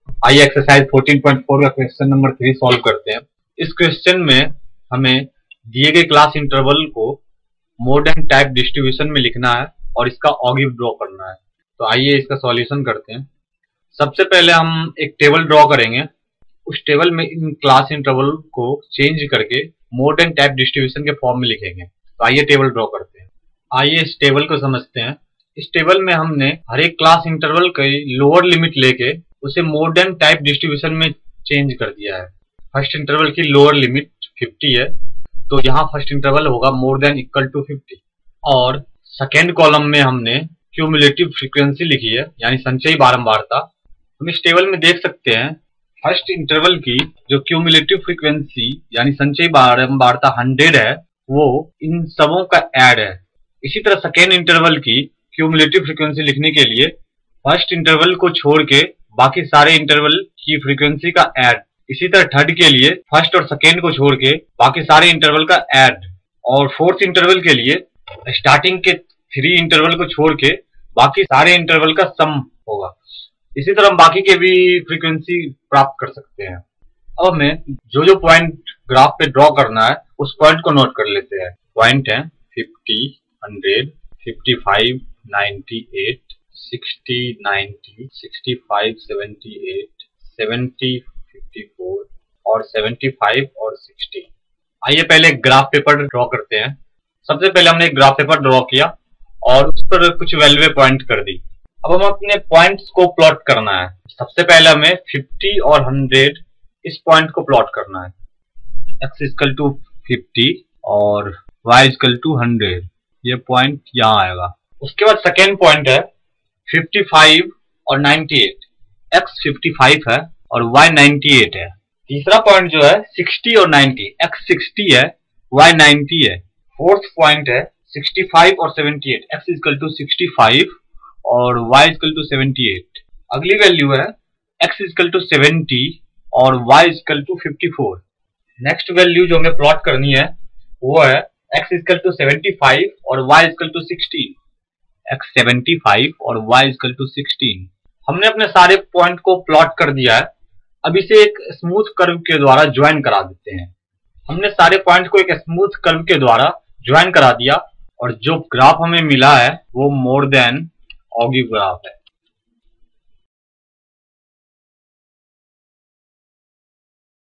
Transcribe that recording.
आइए एक्सरसाइज 14.4 का question number 3 solve करते हैं। इस क्वेश्चन में हमें दिए गए क्लास इंटरवल को मोड एंड टाइप डिस्ट्रीब्यूशन में लिखना है और इसका ऑगिव ड्रॉ करना है। तो आइए इसका सॉल्यूशन करते हैं। सबसे पहले हम एक टेबल ड्रॉ करेंगे। उस टेबल में इन क्लास इंटरवल को चेंज करके मोड एंड टाइप डिस्ट्रीब्यूशन के फॉर्म में लिखेंगे। तो आइए टेबल ड्रॉ करते हैं। आइए इस टेबल को समझते हैं। इस टेबल में हमने हर एक क्लास इंटरवल की लोअर लिमिट लेके उसे मोड एंड टाइप डिस्ट्रीब्यूशन में चेंज कर दिया है। फर्स्ट इंटरवल की लोअर लिमिट 50 है, तो यहाँ फर्स्ट इंटरवल होगा मोर देन इक्वल टू 50। और सेकेंड कॉलम में हमने क्यूमुलेटिव फ्रीक्वेंसी लिखी है, यानी संचयी बारंबारता। हम इस टेबल में देख सकते हैं फर्स्ट इंटरवल की जो क्यूमुलेटिव फ्रीक्वेंसी यानी संचयी बारंबारता 100 है, वो इन सबों का ऐड है। इसी तरह सेकेंड इंटरवल की क्यूमुलेटिव फ्रीक्वेंसी लिखने के लिए फर्स्ट इंटरवल को छोड़ के बाकी सारे इंटरवल की फ्रीक्वेंसी का ऐड। इसी तरह थर्ड के लिए फर्स्ट और सेकेंड को छोड़ के बाकी सारे इंटरवल का ऐड। और फोर्थ इंटरवल के लिए स्टार्टिंग के 3 इंटरवल को छोड़ के बाकी सारे इंटरवल का सम होगा। इसी तरह हम बाकी के भी फ्रीक्वेंसी प्राप्त कर सकते हैं। अब हमें जो जो पॉइंट ग्राफ पे ड्रॉ करना है उस पॉइंट को नोट कर लेते हैं। पॉइंट है 50, 100, 55, 98, 60, 90, 65, 78, 70, 54 और 75 और 60। आइए पहले एक ग्राफ पेपर ड्रॉ करते हैं। सबसे पहले हमने एक ग्राफ पेपर ड्रॉ किया और उस पर कुछ वैल्यू पॉइंट कर दी। अब हम अपने पॉइंट्स को प्लॉट करना है। सबसे पहले हमें 50 और 100 इस पॉइंट को प्लॉट करना है। x इक्वल टू 50 और y इक्वल टू 100, ये पॉइंट यहाँ आएगा। उसके बाद सेकेंड पॉइंट है 55 और 98। x 55 है और y 98 है। तीसरा पॉइंट जो है 60 और 90, x 60 है, y 90 है। फोर्थ पॉइंट है 65 और 78, x इक्वल टू 65 और y इक्वल टू 78। अगली वैल्यू है x इक्वल टू 70 और y equal to 54। Next value जो हमें प्लॉट करनी है वो है x इक्वल टू 75 और y इक्वल टू 16। x 75 और y इक्वल टू 16। हमने अपने सारे पॉइंट को प्लॉट कर दिया है। अब इसे एक स्मूथ कर्व के द्वारा ज्वाइन करा देते हैं। हमने सारे पॉइंट को एक स्मूथ कर्व के द्वारा ज्वाइन करा दिया और जो ग्राफ हमें मिला है वो मोर देन ऑगिव ग्राफ है।